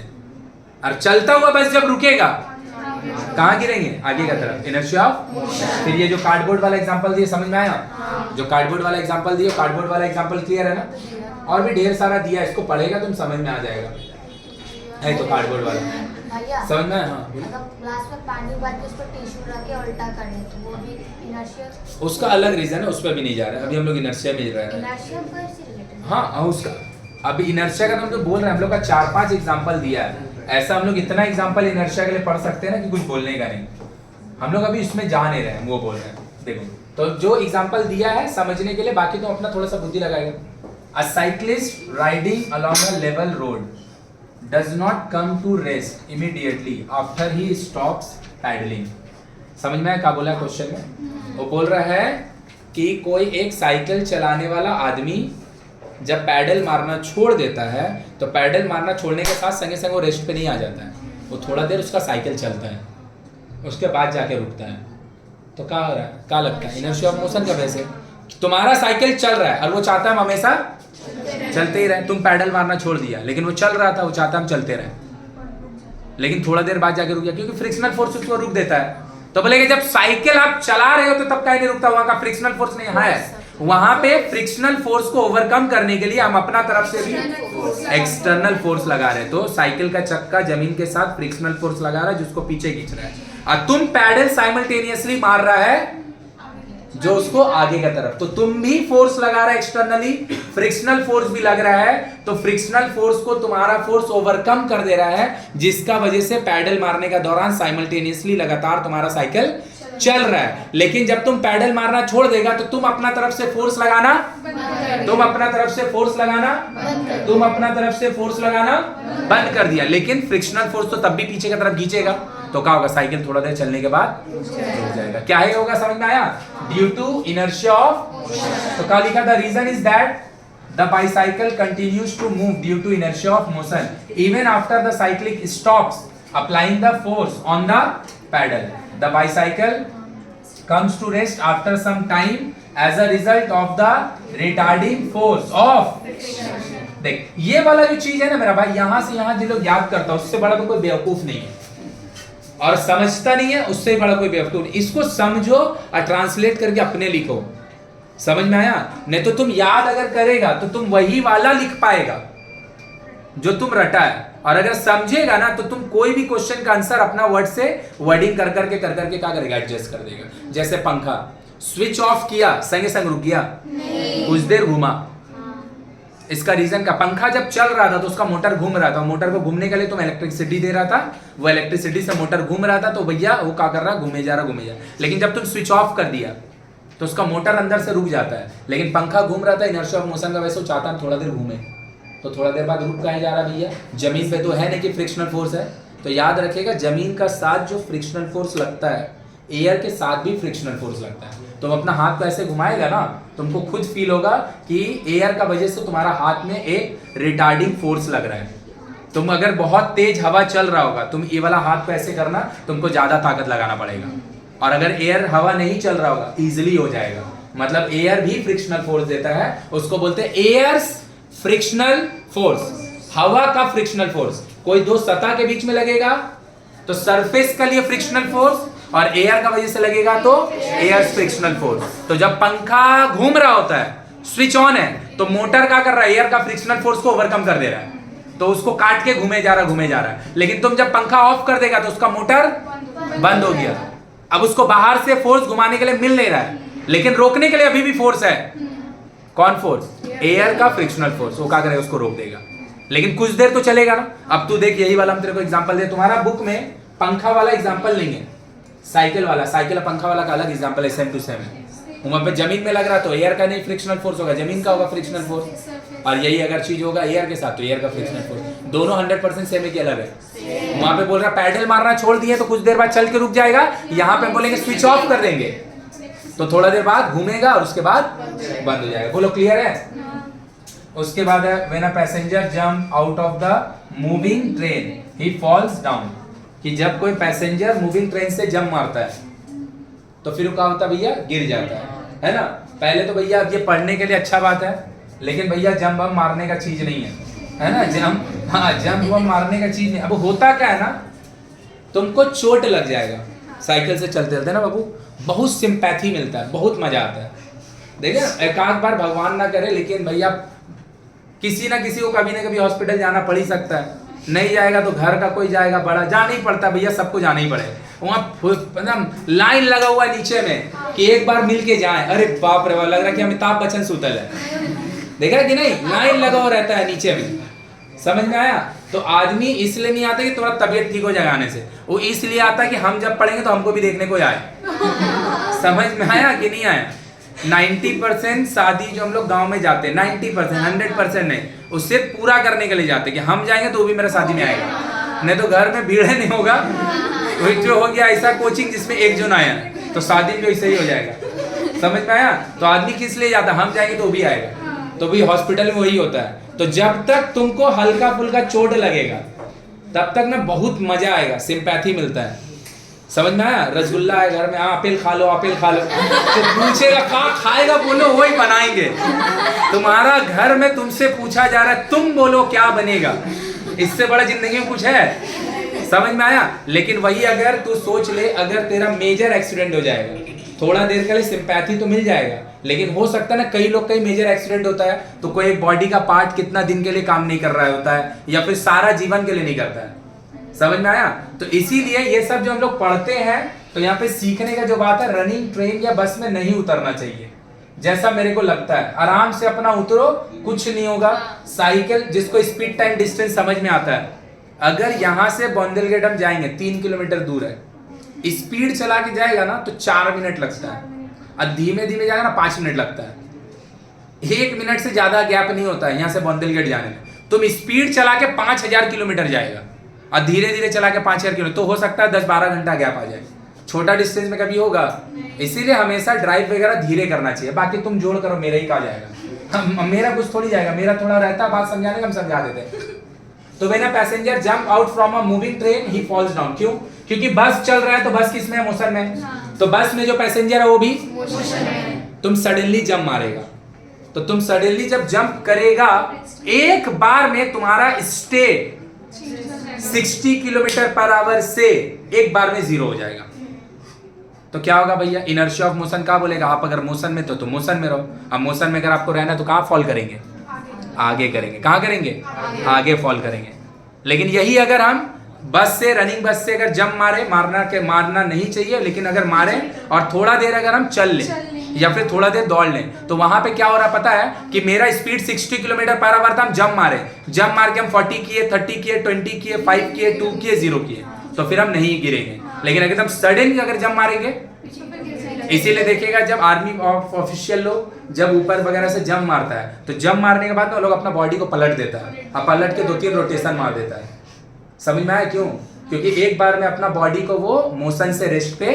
Speaker 1: और चलता हुआ बस जब रुकेगा कहाँ गिरेंगे? आगे का तरफ, इनर्शिया ऑफ। फिर ये जो कार्डबोर्ड वाला एग्जांपल दिए, समझ में आया? जो कार्डबोर्ड वाला एग्जांपल दिए, कार्डबोर्ड वाला एग्जांपल क्लियर है ना? और भी ढेर सारा दिया, इसको पढ़ेगा तुम समझ में आ जाएगा। है तो कार्डबोर्ड वाला
Speaker 3: भैया
Speaker 1: समझ में? हाँ
Speaker 3: अगर ग्लास में पानी भर के उस पर टिश्यू रख के उल्टा कर दे तो वो भी इनर्शिया
Speaker 1: उसका अलग रीजन है, उस पर भी नहीं जा रहा है अभी, हम लोग इनर्शिया में रह रहे हैं।
Speaker 3: इनर्शिया पर से रिलेटेड
Speaker 1: हाँ उसका अभी इनर्शिया का हम लोग बोल रहे हैं, हम लोग का 4-5 एग्जांपल दिया है। ऐसा हम लोग इतना एग्जांपल इनर्शिया के लिए पढ़ सकते हैं ना कि कुछ बोलने का नहीं। हम लोग अभी इसमें जा नहीं रहे हैं, वो बोल रहे हैं। देखो तो जो एग्जांपल दिया है समझने के लिए, बाकी तो अपना थोड़ा सा बुद्धि लगाएगा। A cyclist riding along a level road does not come to rest immediately after he stops pedalling. समझ में आया क्या बोला क्वेश्चन में? वो बोल रहा है कि कोई एक साइकिल चलाने वाला आदमी जब पैडल मारना छोड़ देता है तो पैडल मारना छोड़ने के साथ संगे संग वो रेस्ट पे नहीं आ जाता है, वो थोड़ा देर उसका साइकिल चलता है, उसके बाद जाके रुकता है। तो क्या हो रहा है? क्या लगता है? इनर्शिया ऑफ मोशन का वजह से तुम्हारा साइकिल चल रहा है और वो चाहता है हम हमेशा चलते ही रहे। तुम पैडल मारना छोड़ दिया लेकिन वो चल रहा था, वो चाहता हम चलते रहे, लेकिन थोड़ा देर बाद जाके रुक गया क्योंकि फ्रिक्शनल फोर्स उसको रोक देता है। तो बोलेंगे जब साइकिल आप चला रहे हो तो तब कहीं नहीं रुकता, वहां का फ्रिक्शनल फोर्स नहीं है। वहां पे फ्रिक्शनल फोर्स को ओवरकम करने के लिए हम अपना तरफ से भी एक्सटर्नल फोर्स लगा रहे हैं। तो साइकिल का चक्का जमीन के साथ फ्रिक्शनल फोर्स लगा रहा है जिसको पीछे खींच रहा है, और तुम पैडल साइमल्टेनियसली मार रहा है जो उसको आगे का तरफ। तो तुम भी फोर्स लगा रहा है एक्सटर्नली, फ्रिक्शनल फोर्स भी लग रहा है, तो फ्रिक्शनल फोर्स को तुम्हारा फोर्स ओवरकम कर दे रहा है, जिसका वजह से पैडल मारने का दौरान साइमल्टेनियसली लगातार तुम्हारा साइकिल चल रहा है। लेकिन जब तुम पैडल मारना छोड़ देगा तो तुम अपना तरफ से फोर्स लगाना, तुम अपना तरफ से फोर्स लगाना, तुम अपना तरफ से फोर्स लगाना बंद कर दिया। लेकिन फ्रिक्शनल फोर्स तो तब भी पीछे की तरफ खींचेगा, तो क्या होगा? साइकिल थोड़ा देर चलने के बाद रुक जाएगा। क्या है होगा? समझ में आया? Due to inertia of. तो क्या लिखा? The reason is that the bicycle continues to move due to inertia of motion even after the cyclic stops applying the force on the pedal. The bicycle comes to rest after some time as a result of the retarding force of। देख ये वाला जो चीज है ना मेरा भाई, यहां से यहां जो लोग याद करता है उससे बड़ा तो कोई बेवकूफ नहीं है, और समझता नहीं है उससे बड़ा कोई बेवकूफ नहीं। इसको समझो और ट्रांसलेट करके अपने लिखो। समझ में आया? नहीं तो तुम याद अगर करेगा तो तुम वही वाला लिख पाएगा जो तुम रटा है, और अगर समझेगा ना तो तुम कोई भी क्वेश्चन का आंसर अपना वर्ड से वर्डिंग कर करके क्या करेगा? एडजस्ट कर देगा। जैसे पंखा स्विच ऑफ किया संगे संग रुक गया, कुछ देर घूमा। इसका रीजन का, पंखा जब चल रहा था तो उसका मोटर घूम रहा था, मोटर को घूमने के लिए तुम इलेक्ट्रिसिटी दे रहा था, वो इलेक्ट्रिसिटी से मोटर घूम रहा था, तो भैया वो क्या कर रहा? घूमे जा रहा। लेकिन जब तुम स्विच ऑफ कर दिया तो उसका मोटर अंदर से रुक जाता है, लेकिन पंखा घूम रहा था, इनर्शिया ऑफ मोशन का वैसे वो चाहता थोड़ा देर घूमे, तो थोड़ा देर बाद रुक कहाँ जा रहा भैया? जमीन पे तो है नहीं कि फ्रिक्शनल फोर्स है। तो याद रखिएगा जमीन का साथ जो फ्रिक्शनल फोर्स लगता है, एयर के साथ भी फ्रिक्शनल फोर्स लगता है। तुम अपना हाथ को ऐसे घुमाएगा ना, तुमको खुद फील होगा कि एयर का वजह से तुम्हारा हाथ में एक रिटार्डिंग फोर्स लग रहा है। तुम अगर बहुत तेज हवा चल रहा होगा, तुम ये वाला हाथ को ऐसे करना, तुमको ज्यादा ताकत लगाना पड़ेगा, और अगर एयर हवा नहीं चल रहा होगा इजिली हो जाएगा। मतलब एयर भी फ्रिक्शनल फोर्स देता है, उसको बोलते हैं एयर्स फ्रिक्शनल फोर्स। हवा का फ्रिक्शनल फोर्स कोई दो सतह के बीच में लगेगा तो सरफेस का लिए फ्रिक्शनल फोर्स, और एयर का वजह से लगेगा तो एयर फ्रिक्शनल फोर्स। तो जब पंखा घूम रहा होता है, स्विच ऑन है, तो मोटर क्या कर रहा है? एयर का फ्रिक्शनल फोर्स को ओवरकम कर दे रहा है, तो उसको काट के घूमे जा रहा है। लेकिन तुम जब पंखा ऑफ कर देगा तो उसका मोटर बंद हो गया। अब उसको बाहर से फोर्स घुमाने के लिए मिल नहीं रहा है, लेकिन रोकने के लिए अभी भी फोर्स है। कौन फोर्स? एयर का फ्रिक्शनल फोर्स। वो क्या करेगा? उसको रोक देगा, लेकिन कुछ देर तो चलेगा ना। अब तू देख, यही वाला हम तेरे को एग्जांपल दे, तुम्हारा बुक में पंखा वाला एग्जांपल नहीं है, साइकिल वाला, साइकिल और पंखा वाला का अलग एग्जांपल है, सेम टू सेम है। वहां पे जमीन में लग रहा तो एयर का नहीं फ्रिक्शनल फोर्स होगा, जमीन का होगा फ्रिक्शनल फोर्स। और यही अगर चीज होगा एयर के साथ तो एयर का फ्रिक्शनल फोर्स। दोनों 100% सेम है कि अलग है? वहां पे बोल रहा पैडल मारना छोड़ दिए तो कुछ देर बाद चल के रुक जाएगा, यहाँ पे बोलेंगे स्विच ऑफ कर देंगे तो थोड़ा देर बाद घूमेगा और उसके बाद बंद हो जाएगा। बोलो क्लियर है? उसके बाद है when a passenger jump out of the moving train he falls down, कि जब कोई पैसेंजर मूविंग ट्रेन से जंप मारता है तो फिर क्या होता है भैया? गिर जाता है ना। पहले तो भैया अब ये पढ़ने के लिए अच्छा बात है, लेकिन भैया जंप हम मारने का चीज नहीं है ना, जंप, हाँ जंप वंप मारने का चीज नहीं। अब होता क्या है ना, तुमको चोट लग जाएगा साइकिल से चलते चलते ना बाबू, बहुत सिंपैथी मिलता है, बहुत मजा आता है। देखिए एक आध बार भगवान ना करे, लेकिन भैया किसी ना किसी को कभी ना कभी हॉस्पिटल जाना पड़ ही सकता है। नहीं जाएगा तो घर का कोई जाएगा, बड़ा जाना ही पड़ता है भैया, सबको जाना ही पड़ेगा। वहाँ लाइन लगा हुआ है नीचे में कि एक बार मिल के जाए। अरे बाप रे बाप, लग रहा है कि अमिताभ बच्चन सुतल है, देख रहा कि नहीं, लाइन लगा हुआ रहता है नीचे में। समझ में आया? तो आदमी इसलिए नहीं आता कि थोड़ा तबीयत ठीक हो जाए आने से, वो इसलिए आता है कि हम जब पढ़ेंगे तो हमको भी देखने को आए। समझ में आया कि नहीं आया? 90% शादी जो हम लोग गांव में जाते हैं, 90%, 100% नहीं, उससे पूरा करने के लिए जाते हैं कि हम जाएंगे तो वो भी मेरा शादी में आएगा, नहीं तो घर में भीड़ नहीं होगा। तो जो हो गया ऐसा कोचिंग जिसमें एक जन आया तो शादी में वैसे ही हो जाएगा। समझ में आया? तो आदमी किस लिए जाता, हम जाएंगे तो वो भी आएगा, तो भी हॉस्पिटल में वही होता है। तो जब तक तुमको हल्का फुल्का चोट लगेगा तब तक ना बहुत मजा आएगा, सिंपैथी मिलता है। समझ में आया? रसगुल्ला है घर में, आपेल खा लो, आपेल खा लो, तो पूछेगा कहाँ खाएगा, बोलो वही बनाएंगे। तुम्हारा घर में तुमसे पूछा जा रहा है, तुम बोलो क्या बनेगा, इससे बड़ा जिंदगी में कुछ है? समझ में आया? लेकिन वही अगर तू सोच ले, अगर तेरा मेजर एक्सीडेंट हो जाएगा, थोड़ा देर के लिए सिंपैथी तो मिल जाएगा, लेकिन हो सकता है ना कई लोग, कई मेजर एक्सीडेंट होता है तो कोई बॉडी का पार्ट कितना दिन के लिए काम नहीं कर रहा होता है, या फिर सारा जीवन के लिए नहीं करता है। समझ में आया? तो इसीलिए ये सब जो हम लोग पढ़ते हैं, तो यहाँ पे सीखने का जो बात है, रनिंग ट्रेन या बस में नहीं उतरना चाहिए, जैसा मेरे को लगता है। आराम से अपना उतरो, कुछ नहीं होगा। साइकिल, जिसको स्पीड टाइम डिस्टेंस समझ में आता है, अगर यहाँ से बॉन्देलगेट हम जाएंगे 3 किलोमीटर दूर है, स्पीड चला के जाएगा ना तो 4 मिनट लगता है, और धीमे धीमे जाएगा ना 5 मिनट लगता है। 1 मिनट से ज्यादा गैप नहीं होता है यहाँ से बॉन्देलगेट जाने में। तुम स्पीड चला के 5000 किलोमीटर जाएगा, और धीरे धीरे चला के 5000 किलोमीटर, तो हो सकता है 10-12 घंटा गैप आ जाए। छोटा डिस्टेंस में कभी होगा? इसीलिए हमेशा ड्राइव वगैरह धीरे करना चाहिए। बाकी तुम जोड़ करो, मेरा ही कहा जाएगा, मेरा कुछ थोड़ी जाएगा, मेरा थोड़ा रहता है बात समझाने का, हम समझा देते। तो when a passenger jump out from a moving train he falls down. क्यों? क्योंकि बस चल रहा है, तो बस किस में है? मोशन में। तो बस में जो पैसेंजर है वो भी मोशन में। तुम सडनली जंप मारेगा, तो तुम सडनली जब जंप करेगा, एक बार में तुम्हारा स्टेट 60 किलोमीटर पर आवर से एक बार में 0 हो जाएगा। तो क्या होगा भैया? इनर्शिया ऑफ मोशन का बोलेगा। आप अगर मोशन में, तो तुम मोशन में रहो। अब मोशन में अगर आपको रहना है तो कहाँ फॉल करेंगे? आगे करेंगे। कहाँ करेंगे? आगे फॉल करेंगे। लेकिन यही अगर हम बस से, रनिंग बस से अगर जंप मारे, मारना नहीं चाहिए, लेकिन अगर मारे और थोड़ा देर अगर हम चल लें या फिर थोड़ा देर दौड़ लें, तो वहां पे क्या हो रहा पता है कि मेरा स्पीड 60 किलोमीटर पर आवर था, हम जंप मार के हम 40 किए, 30 किए, 20 किए, 5 किए, 2 किए, 0 किए, तो फिर हम नहीं गिरेंगे। लेकिन अगर हम सडन अगर जंप मारेंगे, इसीलिए देखिएगा जब आर्मी ऑफिशियल लोग जब ऊपर वगैरह से जंप मारता है, तो जंप मारने के बाद वो लोग अपना बॉडी को पलट देता है, और पलट के 2-3 रोटेशन मार देता है। समझ में आया? क्यों? क्योंकि एक बार में अपना बॉडी को वो मोशन से रेस्ट पे,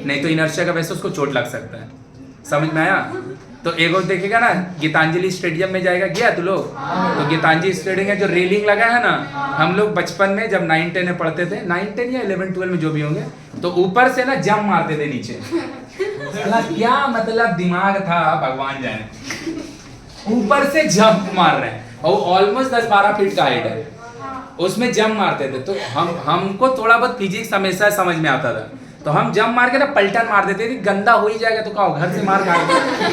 Speaker 1: नहीं तो इनर्शिया का वजह से उसको चोट लग सकता है। समझ में आया? तो एक और देखिएगा ना, गीतांजलि स्टेडियम में जाएगा, गया तू लोग? तो गीतांजलि स्टेडियम में जो रेलिंग लगा है ना, हम लोग बचपन में जब 9-10 में पढ़ते थे, 9-10 या 11-12 में जो भी होंगे, तो ऊपर से ना जंप मारते थे नीचे। क्या मतलब दिमाग था भगवान जाने। ऊपर से जंप मार रहे हैं और ऑलमोस्ट 10-12 फीट का हाइट है, उसमें जंप मारते थे। तो हमको थोड़ा बहुत फिजिक्स हमेशा समझ में आता था, तो हम जंप मार के ना पलटन मार देते थे, गंदा हो ही जाएगा तो क्या हो, घर से मार खा।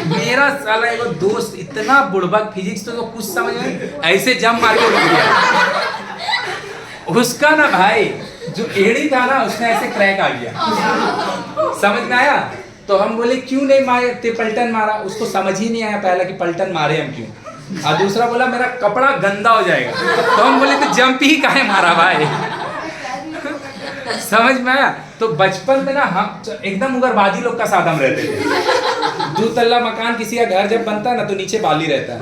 Speaker 1: मेरा साला एक दोस्त इतना बुड़बक फिजिक्स तो कुछ समझ में, ऐसे जंप मार के उड़ गया। उसका ना भाई जो एड़ी था ना, उसने ऐसे क्रैक आ गया। समझ में आया? तो हम बोले क्यों नहीं मारे, पलटन मारा। उसको समझ ही नहीं आया पहला कि पलटन मारे हम क्यों, और दूसरा बोला मेरा कपड़ा गंदा हो जाएगा। तो हम बोले तो जंप ही काहे मारा भाई। समझ में आया? तो बचपन में ना हम एकदम उग्रवादी लोग का साथ हम रहते थे। 2 तल्ला मकान किसी का घर जब बनता है ना, तो नीचे बाली रहता है,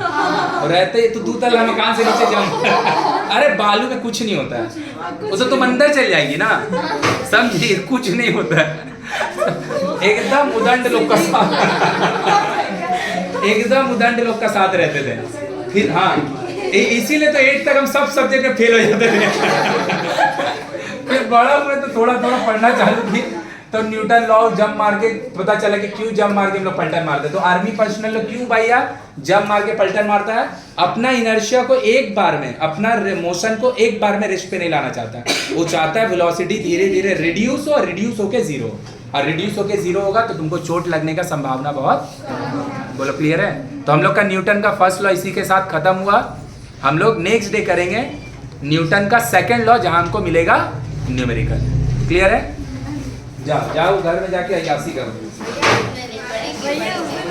Speaker 1: और रहते तो 2 तल्ला मकान से नीचे जंप। अरे बालू में कुछ नहीं होता है, उसे तुम अंदर चल जाएगी ना, समझिए कुछ नहीं होता है। एकदम उदंड लोग का साथ, एकदम उदंड लोग का साथ रहते थे। फिर हाँ, इसीलिए तो 8 तक हम सब सब्जेक्ट में फेल हो जाते थे। फिर बड़ा हुए तो थोड़ा थोड़ा पढ़ना चालू की, तो न्यूटन लॉ जंप मार के पता चला कि क्यों जंप मार के हम लोग पलटन मारते हैं। तो आर्मी पर्सनल लोग क्यों भाई यार जंप मार के पलटन मारता है? अपना इनर्शिया को एक बार में, अपना मोशन को एक बार में रेस्ट पे नहीं लाना चाहता है। वो चाहता है वेलोसिटी धीरे धीरे रिड्यूस हो, रिड्यूस होके जीरो, और रिड्यूस होके जीरो होगा तो तुमको चोट लगने का संभावना बहुत। बोलो क्लियर है? तो हम लोग का न्यूटन का फर्स्ट लॉ इसी के साथ खत्म हुआ। हम लोग नेक्स्ट डे करेंगे न्यूटन का सेकंड लॉ, जहां हमको मिलेगा न्यूमेरिकल। क्लियर है? जाओ जाओ घर में जाके अयासी करो।